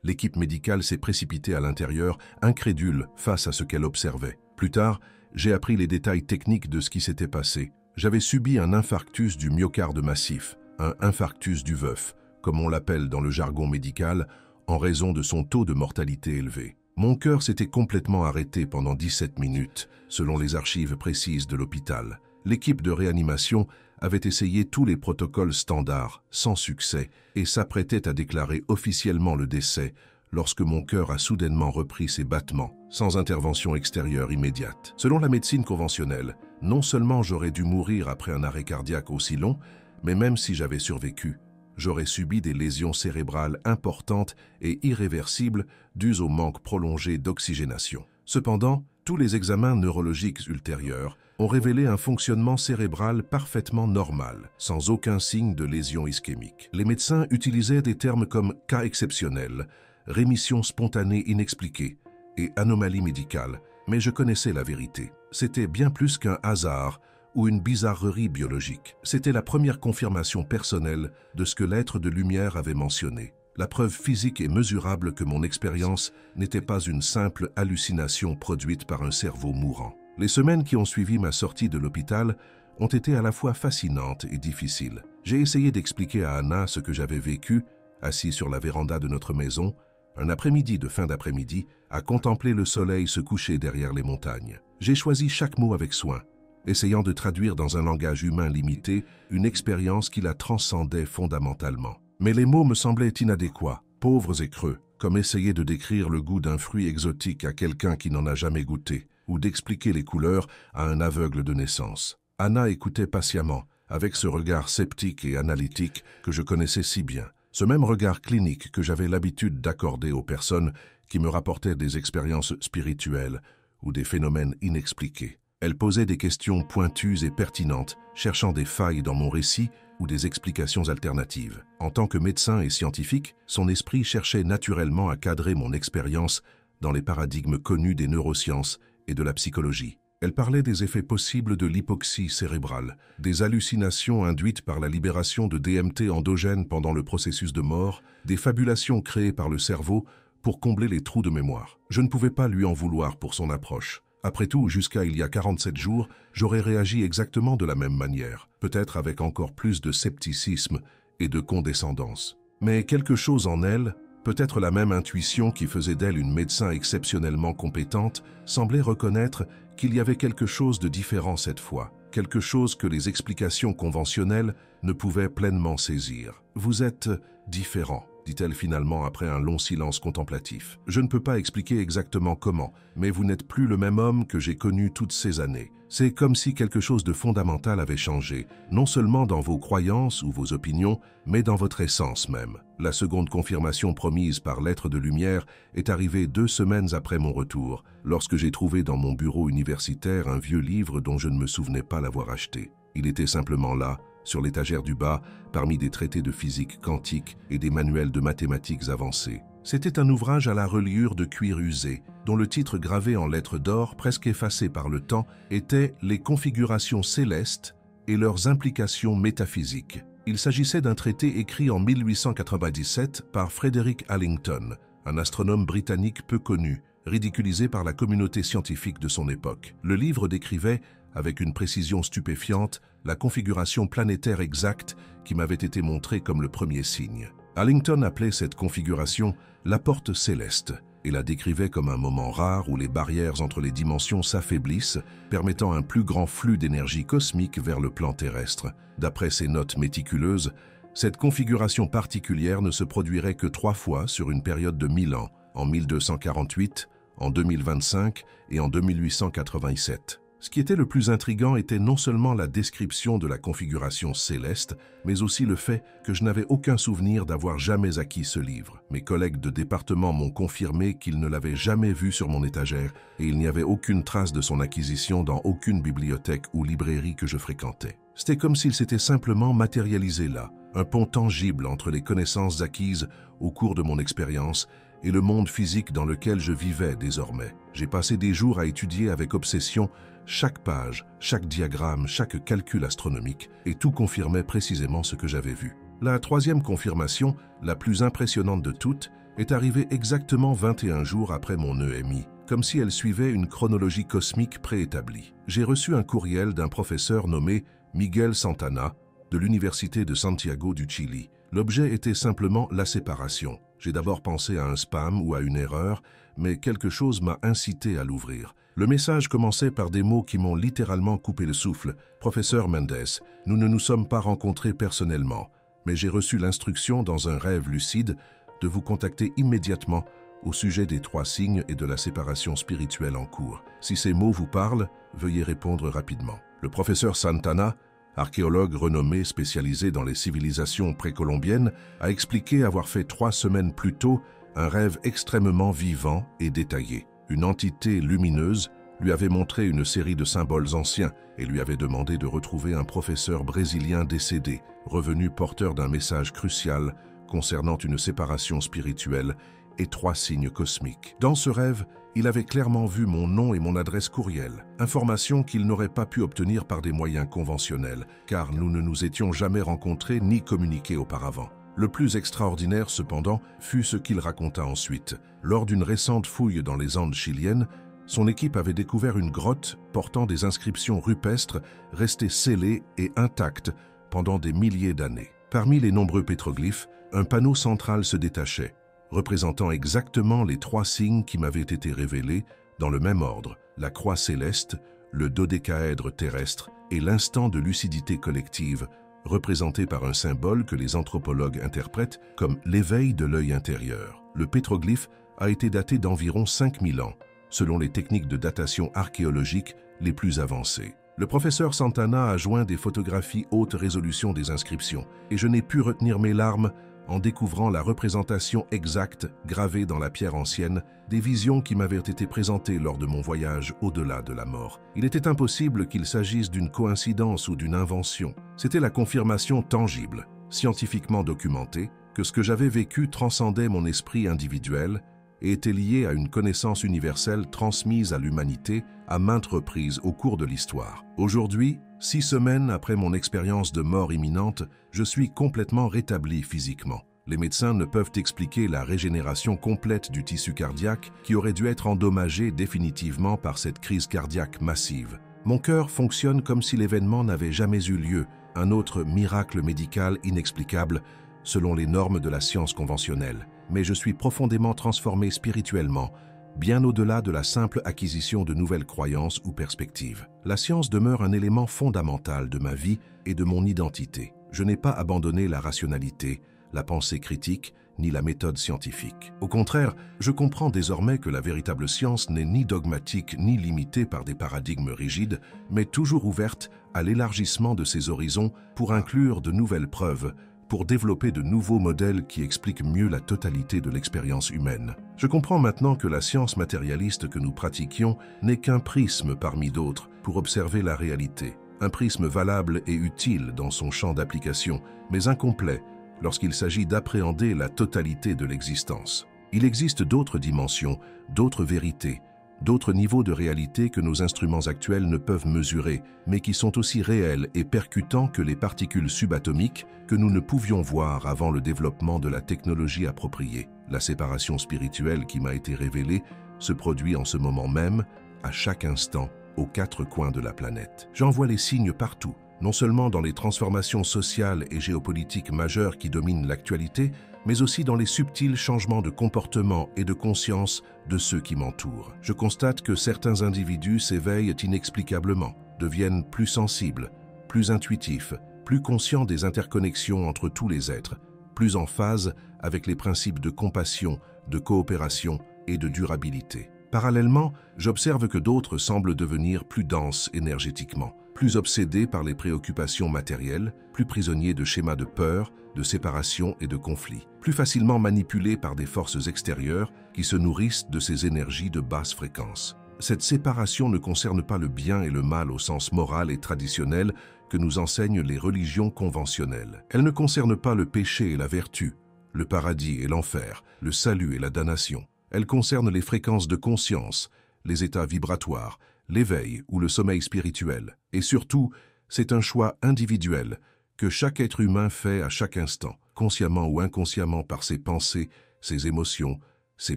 L'équipe médicale s'est précipitée à l'intérieur, incrédule face à ce qu'elle observait. Plus tard, j'ai appris les détails techniques de ce qui s'était passé. J'avais subi un infarctus du myocarde massif, un infarctus du veuf, comme on l'appelle dans le jargon médical, en raison de son taux de mortalité élevé. Mon cœur s'était complètement arrêté pendant 17 minutes, selon les archives précises de l'hôpital. L'équipe de réanimation avait essayé tous les protocoles standards, sans succès, et s'apprêtait à déclarer officiellement le décès lorsque mon cœur a soudainement repris ses battements, sans intervention extérieure immédiate. Selon la médecine conventionnelle, non seulement j'aurais dû mourir après un arrêt cardiaque aussi long, mais même si j'avais survécu, j'aurais subi des lésions cérébrales importantes et irréversibles dues au manque prolongé d'oxygénation. Cependant, tous les examens neurologiques ultérieurs ont révélé un fonctionnement cérébral parfaitement normal, sans aucun signe de lésion ischémique. Les médecins utilisaient des termes comme « cas exceptionnel »,« rémission spontanée inexpliquée » et « anomalie médicale », mais je connaissais la vérité. C'était bien plus qu'un hasard ou une bizarrerie biologique. C'était la première confirmation personnelle de ce que l'être de lumière avait mentionné. La preuve physique et mesurable que mon expérience n'était pas une simple hallucination produite par un cerveau mourant. Les semaines qui ont suivi ma sortie de l'hôpital ont été à la fois fascinantes et difficiles. J'ai essayé d'expliquer à Anna ce que j'avais vécu, assis sur la véranda de notre maison, un après-midi de fin d'après-midi, à contempler le soleil se coucher derrière les montagnes. J'ai choisi chaque mot avec soin, essayant de traduire dans un langage humain limité une expérience qui la transcendait fondamentalement. Mais les mots me semblaient inadéquats, pauvres et creux, comme essayer de décrire le goût d'un fruit exotique à quelqu'un qui n'en a jamais goûté, ou d'expliquer les couleurs à un aveugle de naissance. Anna écoutait patiemment, avec ce regard sceptique et analytique que je connaissais si bien, ce même regard clinique que j'avais l'habitude d'accorder aux personnes qui me rapportaient des expériences spirituelles ou des phénomènes inexpliqués. Elle posait des questions pointues et pertinentes, cherchant des failles dans mon récit ou des explications alternatives. En tant que médecin et scientifique, son esprit cherchait naturellement à cadrer mon expérience dans les paradigmes connus des neurosciences et de la psychologie. Elle parlait des effets possibles de l'hypoxie cérébrale, des hallucinations induites par la libération de DMT endogène pendant le processus de mort, des fabulations créées par le cerveau pour combler les trous de mémoire. Je ne pouvais pas lui en vouloir pour son approche. Après tout, jusqu'à il y a 47 jours, j'aurais réagi exactement de la même manière, peut-être avec encore plus de scepticisme et de condescendance. Mais quelque chose en elle, peut-être la même intuition qui faisait d'elle une médecin exceptionnellement compétente, semblait reconnaître qu'il y avait quelque chose de différent cette fois, quelque chose que les explications conventionnelles ne pouvaient pleinement saisir. « Vous êtes différent », dit-elle finalement après un long silence contemplatif. « Je ne peux pas expliquer exactement comment, mais vous n'êtes plus le même homme que j'ai connu toutes ces années. C'est comme si quelque chose de fondamental avait changé, non seulement dans vos croyances ou vos opinions, mais dans votre essence même. La seconde confirmation promise par l'être de lumière est arrivée 2 semaines après mon retour, lorsque j'ai trouvé dans mon bureau universitaire un vieux livre dont je ne me souvenais pas l'avoir acheté. Il était simplement là, sur l'étagère du bas, parmi des traités de physique quantique et des manuels de mathématiques avancées. C'était un ouvrage à la reliure de cuir usé, dont le titre gravé en lettres d'or, presque effacé par le temps, était « Les configurations célestes et leurs implications métaphysiques ». Il s'agissait d'un traité écrit en 1897 par Frederick Allington, un astronome britannique peu connu, ridiculisé par la communauté scientifique de son époque. Le livre décrivait, avec une précision stupéfiante, la configuration planétaire exacte qui m'avait été montrée comme le premier signe. Allington appelait cette configuration la porte céleste et la décrivait comme un moment rare où les barrières entre les dimensions s'affaiblissent, permettant un plus grand flux d'énergie cosmique vers le plan terrestre. D'après ses notes méticuleuses, cette configuration particulière ne se produirait que 3 fois sur une période de 1000 ans, en 1248, en 2025 et en 2887. Ce qui était le plus intriguant était non seulement la description de la configuration céleste, mais aussi le fait que je n'avais aucun souvenir d'avoir jamais acquis ce livre. Mes collègues de département m'ont confirmé qu'ils ne l'avaient jamais vu sur mon étagère et il n'y avait aucune trace de son acquisition dans aucune bibliothèque ou librairie que je fréquentais. C'était comme s'il s'était simplement matérialisé là, un pont tangible entre les connaissances acquises au cours de mon expérience et le monde physique dans lequel je vivais désormais. J'ai passé des jours à étudier avec obsession chaque page, chaque diagramme, chaque calcul astronomique, et tout confirmait précisément ce que j'avais vu. La troisième confirmation, la plus impressionnante de toutes, est arrivée exactement 21 jours après mon EMI, comme si elle suivait une chronologie cosmique préétablie. J'ai reçu un courriel d'un professeur nommé Miguel Santana, de l'Université de Santiago du Chili. L'objet était simplement la séparation. J'ai d'abord pensé à un spam ou à une erreur, mais quelque chose m'a incité à l'ouvrir. Le message commençait par des mots qui m'ont littéralement coupé le souffle. « Professeur Mendes, nous ne nous sommes pas rencontrés personnellement, mais j'ai reçu l'instruction dans un rêve lucide de vous contacter immédiatement au sujet des 3 signes et de la séparation spirituelle en cours. Si ces mots vous parlent, veuillez répondre rapidement. » Le professeur Santana, archéologue renommé spécialisé dans les civilisations précolombiennes, a expliqué avoir fait 3 semaines plus tôt un rêve extrêmement vivant et détaillé. Une entité lumineuse lui avait montré une série de symboles anciens et lui avait demandé de retrouver un professeur brésilien décédé, revenu porteur d'un message crucial concernant une séparation spirituelle et 3 signes cosmiques. Dans ce rêve, il avait clairement vu mon nom et mon adresse courriel, information qu'il n'aurait pas pu obtenir par des moyens conventionnels, car nous ne nous étions jamais rencontrés ni communiqués auparavant. Le plus extraordinaire, cependant, fut ce qu'il raconta ensuite. Lors d'une récente fouille dans les Andes chiliennes, son équipe avait découvert une grotte portant des inscriptions rupestres restées scellées et intactes pendant des milliers d'années. Parmi les nombreux pétroglyphes, un panneau central se détachait, représentant exactement les 3 signes qui m'avaient été révélés dans le même ordre: la croix céleste, le dodécaèdre terrestre et l'instant de lucidité collective, représenté par un symbole que les anthropologues interprètent comme l'éveil de l'œil intérieur. Le pétroglyphe a été daté d'environ 5000 ans, selon les techniques de datation archéologique les plus avancées. Le professeur Santana a joint des photographies haute résolution des inscriptions, et je n'ai pu retenir mes larmes en découvrant la représentation exacte, gravée dans la pierre ancienne, des visions qui m'avaient été présentées lors de mon voyage au-delà de la mort. Il était impossible qu'il s'agisse d'une coïncidence ou d'une invention. C'était la confirmation tangible, scientifiquement documentée, que ce que j'avais vécu transcendait mon esprit individuel et était lié à une connaissance universelle transmise à l'humanité à maintes reprises au cours de l'histoire. Aujourd'hui, 6 semaines après mon expérience de mort imminente, je suis complètement rétabli physiquement. Les médecins ne peuvent expliquer la régénération complète du tissu cardiaque qui aurait dû être endommagé définitivement par cette crise cardiaque massive. Mon cœur fonctionne comme si l'événement n'avait jamais eu lieu, un autre miracle médical inexplicable selon les normes de la science conventionnelle. Mais je suis profondément transformé spirituellement, bien au-delà de la simple acquisition de nouvelles croyances ou perspectives. La science demeure un élément fondamental de ma vie et de mon identité. Je n'ai pas abandonné la rationalité, la pensée critique, ni la méthode scientifique. Au contraire, je comprends désormais que la véritable science n'est ni dogmatique ni limitée par des paradigmes rigides, mais toujours ouverte à l'élargissement de ses horizons pour inclure de nouvelles preuves, pour développer de nouveaux modèles qui expliquent mieux la totalité de l'expérience humaine. Je comprends maintenant que la science matérialiste que nous pratiquions n'est qu'un prisme parmi d'autres pour observer la réalité. Un prisme valable et utile dans son champ d'application, mais incomplet lorsqu'il s'agit d'appréhender la totalité de l'existence. Il existe d'autres dimensions, d'autres vérités, d'autres niveaux de réalité que nos instruments actuels ne peuvent mesurer, mais qui sont aussi réels et percutants que les particules subatomiques que nous ne pouvions voir avant le développement de la technologie appropriée. La séparation spirituelle qui m'a été révélée se produit en ce moment même, à chaque instant, aux 4 coins de la planète. J'en vois les signes partout, non seulement dans les transformations sociales et géopolitiques majeures qui dominent l'actualité, mais aussi dans les subtils changements de comportement et de conscience de ceux qui m'entourent. Je constate que certains individus s'éveillent inexplicablement, deviennent plus sensibles, plus intuitifs, plus conscients des interconnexions entre tous les êtres, plus en phase avec les principes de compassion, de coopération et de durabilité. Parallèlement, j'observe que d'autres semblent devenir plus denses énergétiquement, plus obsédés par les préoccupations matérielles, plus prisonniers de schémas de peur, de séparation et de conflit, plus facilement manipulés par des forces extérieures qui se nourrissent de ces énergies de basse fréquence. Cette séparation ne concerne pas le bien et le mal au sens moral et traditionnel que nous enseignent les religions conventionnelles. Elle ne concerne pas le péché et la vertu, le paradis et l'enfer, le salut et la damnation. Elle concerne les fréquences de conscience, les états vibratoires, l'éveil ou le sommeil spirituel. Et surtout, c'est un choix individuel que chaque être humain fait à chaque instant, consciemment ou inconsciemment par ses pensées, ses émotions, ses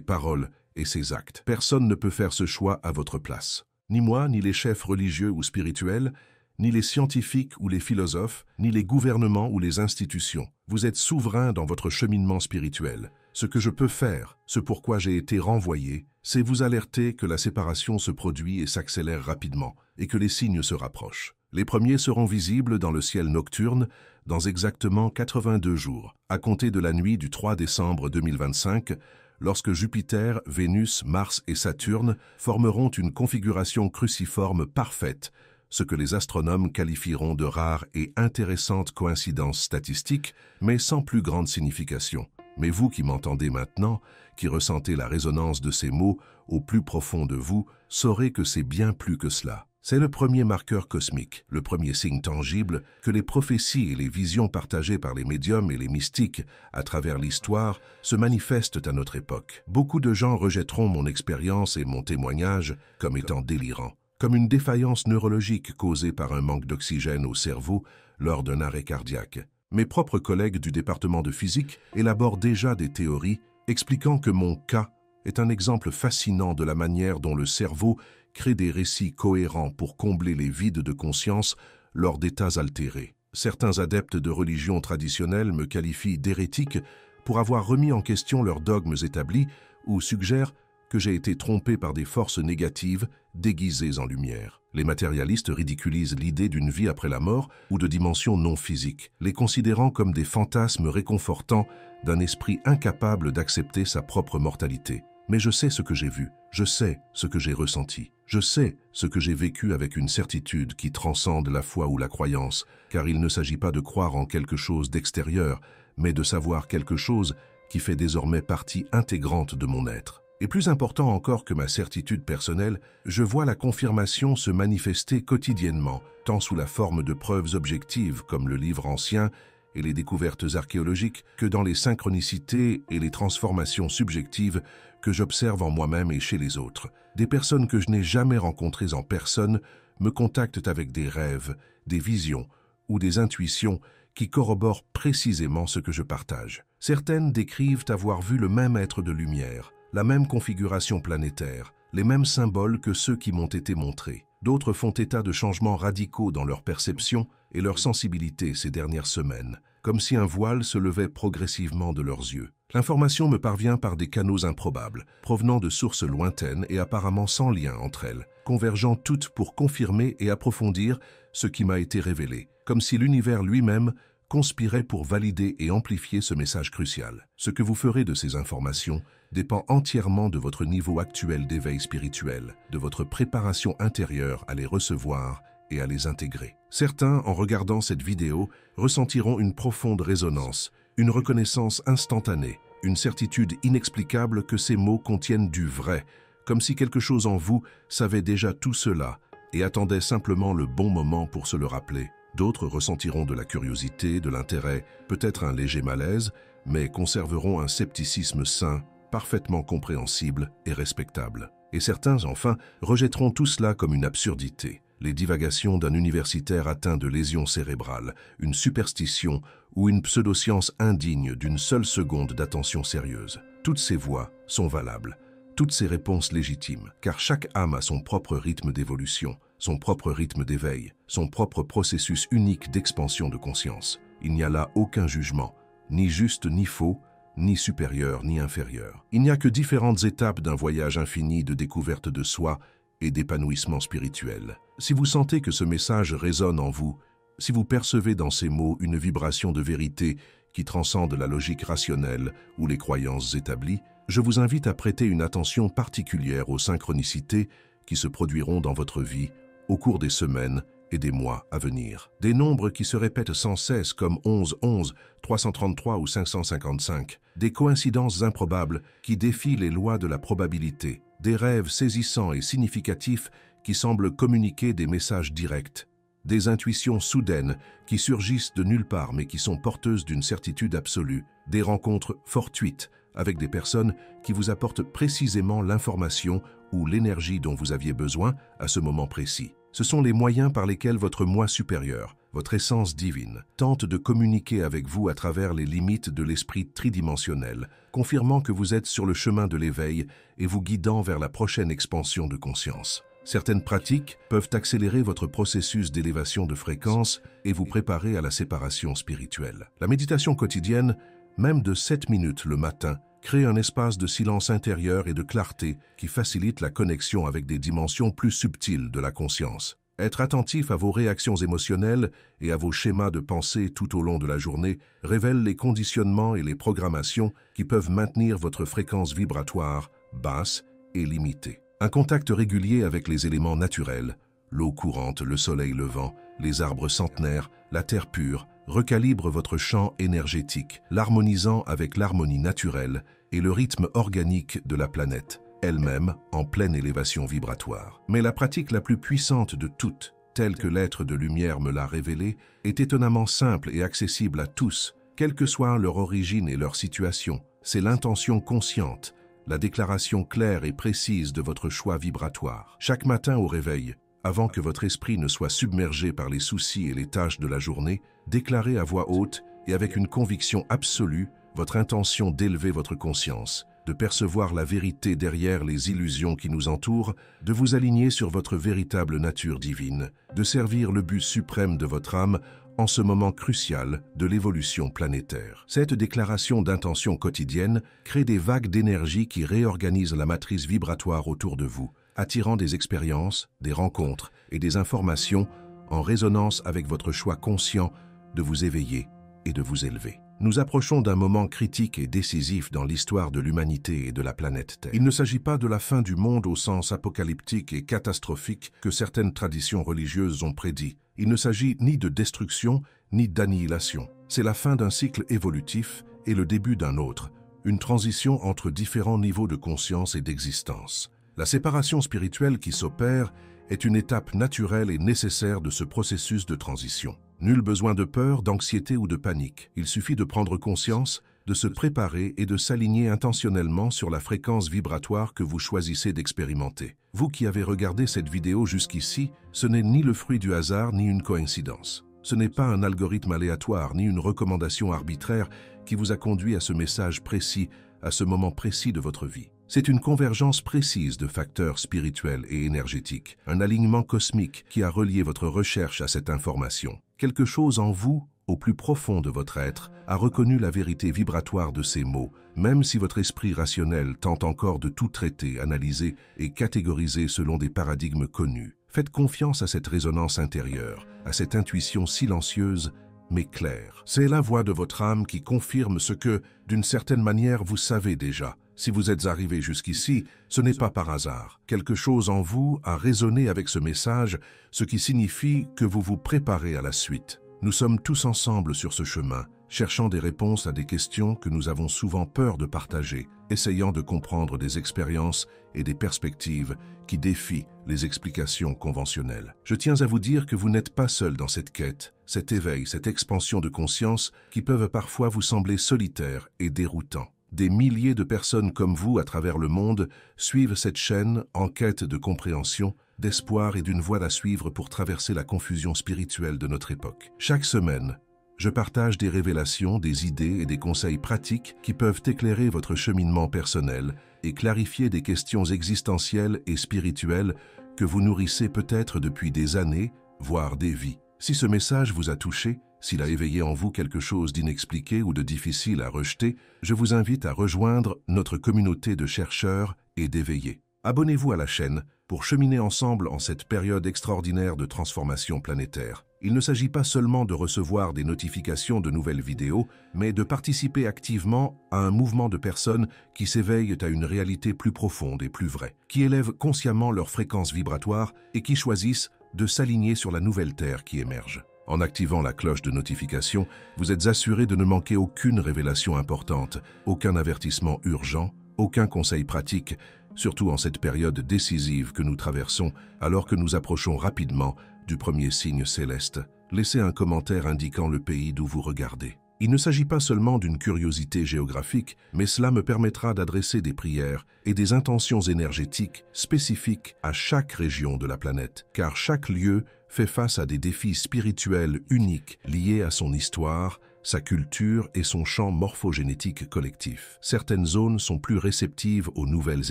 paroles et ses actes. Personne ne peut faire ce choix à votre place. Ni moi, ni les chefs religieux ou spirituels, ni les scientifiques ou les philosophes, ni les gouvernements ou les institutions. Vous êtes souverain dans votre cheminement spirituel. Ce que je peux faire, ce pourquoi j'ai été renvoyé, c'est vous alerter que la séparation se produit et s'accélère rapidement, et que les signes se rapprochent. Les premiers seront visibles dans le ciel nocturne dans exactement 82 jours, à compter de la nuit du 3 décembre 2025, lorsque Jupiter, Vénus, Mars et Saturne formeront une configuration cruciforme parfaite, ce que les astronomes qualifieront de rare et intéressante coïncidence statistique, mais sans plus grande signification. Mais vous qui m'entendez maintenant, qui ressentez la résonance de ces mots au plus profond de vous, saurez que c'est bien plus que cela. C'est le premier marqueur cosmique, le premier signe tangible que les prophéties et les visions partagées par les médiums et les mystiques à travers l'histoire se manifestent à notre époque. Beaucoup de gens rejetteront mon expérience et mon témoignage comme étant délirants, comme une défaillance neurologique causée par un manque d'oxygène au cerveau lors d'un arrêt cardiaque. Mes propres collègues du département de physique élaborent déjà des théories expliquant que mon cas est un exemple fascinant de la manière dont le cerveau crée des récits cohérents pour combler les vides de conscience lors d'états altérés. Certains adeptes de religions traditionnelles me qualifient d'hérétique pour avoir remis en question leurs dogmes établis ou suggèrent que j'ai été trompé par des forces négatives déguisées en lumière. Les matérialistes ridiculisent l'idée d'une vie après la mort ou de dimensions non physiques, les considérant comme des fantasmes réconfortants d'un esprit incapable d'accepter sa propre mortalité. Mais je sais ce que j'ai vu, je sais ce que j'ai ressenti, je sais ce que j'ai vécu avec une certitude qui transcende la foi ou la croyance, car il ne s'agit pas de croire en quelque chose d'extérieur, mais de savoir quelque chose qui fait désormais partie intégrante de mon être. Et plus important encore que ma certitude personnelle, je vois la confirmation se manifester quotidiennement, tant sous la forme de preuves objectives comme le livre ancien et les découvertes archéologiques, que dans les synchronicités et les transformations subjectives que j'observe en moi-même et chez les autres. Des personnes que je n'ai jamais rencontrées en personne me contactent avec des rêves, des visions ou des intuitions qui corroborent précisément ce que je partage. Certaines décrivent avoir vu le même être de lumière, la même configuration planétaire, les mêmes symboles que ceux qui m'ont été montrés. D'autres font état de changements radicaux dans leur perception et leur sensibilité ces dernières semaines, comme si un voile se levait progressivement de leurs yeux. L'information me parvient par des canaux improbables, provenant de sources lointaines et apparemment sans lien entre elles, convergeant toutes pour confirmer et approfondir ce qui m'a été révélé, comme si l'univers lui-même conspirait pour valider et amplifier ce message crucial. Ce que vous ferez de ces informations dépend entièrement de votre niveau actuel d'éveil spirituel, de votre préparation intérieure à les recevoir et à les intégrer. Certains, en regardant cette vidéo, ressentiront une profonde résonance, une reconnaissance instantanée, une certitude inexplicable que ces mots contiennent du vrai, comme si quelque chose en vous savait déjà tout cela et attendait simplement le bon moment pour se le rappeler. D'autres ressentiront de la curiosité, de l'intérêt, peut-être un léger malaise, mais conserveront un scepticisme sain, parfaitement compréhensible et respectable. Et certains, enfin, rejetteront tout cela comme une absurdité, les divagations d'un universitaire atteint de lésions cérébrales, une superstition ou une pseudoscience indigne d'une seule seconde d'attention sérieuse. Toutes ces voix sont valables, toutes ces réponses légitimes, car chaque âme a son propre rythme d'évolution, son propre rythme d'éveil, son propre processus unique d'expansion de conscience. Il n'y a là aucun jugement, ni juste ni faux, ni supérieur ni inférieur. Il n'y a que différentes étapes d'un voyage infini de découverte de soi et d'épanouissement spirituel. Si vous sentez que ce message résonne en vous, si vous percevez dans ces mots une vibration de vérité qui transcende la logique rationnelle ou les croyances établies, je vous invite à prêter une attention particulière aux synchronicités qui se produiront dans votre vie au cours des semaines et des mois à venir. Des nombres qui se répètent sans cesse comme 11, 11, 333 ou 555. Des coïncidences improbables qui défient les lois de la probabilité. Des rêves saisissants et significatifs qui semblent communiquer des messages directs. des intuitions soudaines qui surgissent de nulle part mais qui sont porteuses d'une certitude absolue, des rencontres fortuites avec des personnes qui vous apportent précisément l'information ou l'énergie dont vous aviez besoin à ce moment précis. Ce sont les moyens par lesquels votre moi supérieur, votre essence divine, tente de communiquer avec vous à travers les limites de l'esprit tridimensionnel, confirmant que vous êtes sur le chemin de l'éveil et vous guidant vers la prochaine expansion de conscience. Certaines pratiques peuvent accélérer votre processus d'élévation de fréquence et vous préparer à la séparation spirituelle. La méditation quotidienne, même de 7 minutes le matin, crée un espace de silence intérieur et de clarté qui facilite la connexion avec des dimensions plus subtiles de la conscience. Être attentif à vos réactions émotionnelles et à vos schémas de pensée tout au long de la journée révèle les conditionnements et les programmations qui peuvent maintenir votre fréquence vibratoire basse et limitée. Un contact régulier avec les éléments naturels, l'eau courante, le soleil levant, les arbres centenaires, la terre pure, recalibre votre champ énergétique, l'harmonisant avec l'harmonie naturelle et le rythme organique de la planète, elle-même en pleine élévation vibratoire. Mais la pratique la plus puissante de toutes, telle que l'être de lumière me l'a révélée, est étonnamment simple et accessible à tous, quelle que soit leur origine et leur situation. C'est l'intention consciente, la déclaration claire et précise de votre choix vibratoire. Chaque matin au réveil, avant que votre esprit ne soit submergé par les soucis et les tâches de la journée, déclarez à voix haute et avec une conviction absolue votre intention d'élever votre conscience, de percevoir la vérité derrière les illusions qui nous entourent, de vous aligner sur votre véritable nature divine, de servir le but suprême de votre âme en ce moment crucial de l'évolution planétaire. Cette déclaration d'intention quotidienne crée des vagues d'énergie qui réorganisent la matrice vibratoire autour de vous, attirant des expériences, des rencontres et des informations en résonance avec votre choix conscient de vous éveiller et de vous élever. Nous approchons d'un moment critique et décisif dans l'histoire de l'humanité et de la planète Terre. Il ne s'agit pas de la fin du monde au sens apocalyptique et catastrophique que certaines traditions religieuses ont prédit. Il ne s'agit ni de destruction ni d'annihilation. C'est la fin d'un cycle évolutif et le début d'un autre, une transition entre différents niveaux de conscience et d'existence. La séparation spirituelle qui s'opère est une étape naturelle et nécessaire de ce processus de transition. Nul besoin de peur, d'anxiété ou de panique. Il suffit de prendre conscience, de se préparer et de s'aligner intentionnellement sur la fréquence vibratoire que vous choisissez d'expérimenter. Vous qui avez regardé cette vidéo jusqu'ici, ce n'est ni le fruit du hasard ni une coïncidence. Ce n'est pas un algorithme aléatoire ni une recommandation arbitraire qui vous a conduit à ce message précis, à ce moment précis de votre vie. C'est une convergence précise de facteurs spirituels et énergétiques, un alignement cosmique qui a relié votre recherche à cette information. Quelque chose en vous, au plus profond de votre être, a reconnu la vérité vibratoire de ces mots, même si votre esprit rationnel tente encore de tout traiter, analyser et catégoriser selon des paradigmes connus. Faites confiance à cette résonance intérieure, à cette intuition silencieuse mais claire. C'est la voix de votre âme qui confirme ce que, d'une certaine manière, vous savez déjà. Si vous êtes arrivé jusqu'ici, ce n'est pas par hasard. Quelque chose en vous a résonné avec ce message, ce qui signifie que vous vous préparez à la suite. Nous sommes tous ensemble sur ce chemin, cherchant des réponses à des questions que nous avons souvent peur de partager, essayant de comprendre des expériences et des perspectives qui défient les explications conventionnelles. Je tiens à vous dire que vous n'êtes pas seul dans cette quête, cet éveil, cette expansion de conscience qui peuvent parfois vous sembler solitaires et déroutants. Des milliers de personnes comme vous à travers le monde suivent cette chaîne en quête de compréhension, d'espoir et d'une voie à suivre pour traverser la confusion spirituelle de notre époque. Chaque semaine, je partage des révélations, des idées et des conseils pratiques qui peuvent éclairer votre cheminement personnel et clarifier des questions existentielles et spirituelles que vous nourrissez peut-être depuis des années, voire des vies. Si ce message vous a touché, s'il a éveillé en vous quelque chose d'inexpliqué ou de difficile à rejeter, je vous invite à rejoindre notre communauté de chercheurs et d'éveillés. Abonnez-vous à la chaîne pour cheminer ensemble en cette période extraordinaire de transformation planétaire. Il ne s'agit pas seulement de recevoir des notifications de nouvelles vidéos, mais de participer activement à un mouvement de personnes qui s'éveillent à une réalité plus profonde et plus vraie, qui élèvent consciemment leur fréquence vibratoire et qui choisissent de s'aligner sur la nouvelle Terre qui émerge. En activant la cloche de notification, vous êtes assuré de ne manquer aucune révélation importante, aucun avertissement urgent, aucun conseil pratique, surtout en cette période décisive que nous traversons, alors que nous approchons rapidement du premier signe céleste, laissez un commentaire indiquant le pays d'où vous regardez. Il ne s'agit pas seulement d'une curiosité géographique, mais cela me permettra d'adresser des prières et des intentions énergétiques spécifiques à chaque région de la planète, car chaque lieu fait face à des défis spirituels uniques liés à son histoire, sa culture et son champ morphogénétique collectif. Certaines zones sont plus réceptives aux nouvelles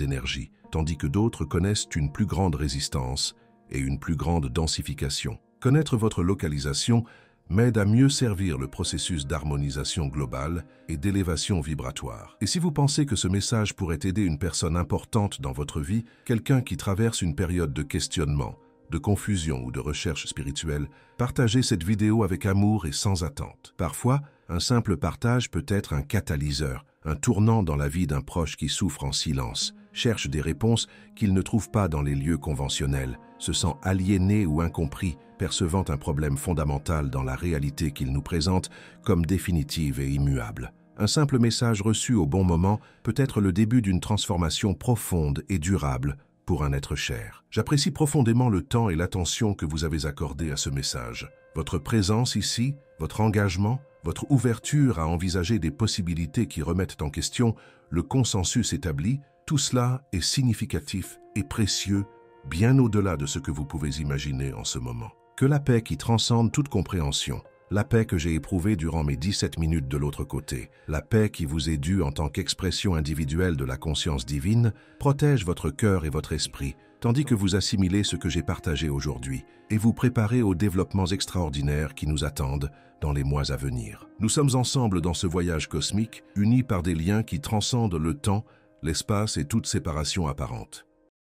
énergies, tandis que d'autres connaissent une plus grande résistance et une plus grande densification. Connaître votre localisation m'aide à mieux servir le processus d'harmonisation globale et d'élévation vibratoire. Et si vous pensez que ce message pourrait aider une personne importante dans votre vie, quelqu'un qui traverse une période de questionnement, de confusion ou de recherche spirituelle, partagez cette vidéo avec amour et sans attente. Parfois, un simple partage peut être un catalyseur, un tournant dans la vie d'un proche qui souffre en silence, cherche des réponses qu'il ne trouve pas dans les lieux conventionnels, se sent aliéné ou incompris, percevant un problème fondamental dans la réalité qu'il nous présente comme définitive et immuable. Un simple message reçu au bon moment peut être le début d'une transformation profonde et durable pour un être cher. J'apprécie profondément le temps et l'attention que vous avez accordé à ce message. Votre présence ici, votre engagement, votre ouverture à envisager des possibilités qui remettent en question le consensus établi, tout cela est significatif et précieux, bien au-delà de ce que vous pouvez imaginer en ce moment. Que la paix qui transcende toute compréhension, la paix que j'ai éprouvée durant mes 17 minutes de l'autre côté, la paix qui vous est due en tant qu'expression individuelle de la conscience divine, protège votre cœur et votre esprit, tandis que vous assimilez ce que j'ai partagé aujourd'hui et vous préparez aux développements extraordinaires qui nous attendent dans les mois à venir. Nous sommes ensemble dans ce voyage cosmique, unis par des liens qui transcendent le temps, l'espace et toute séparation apparente.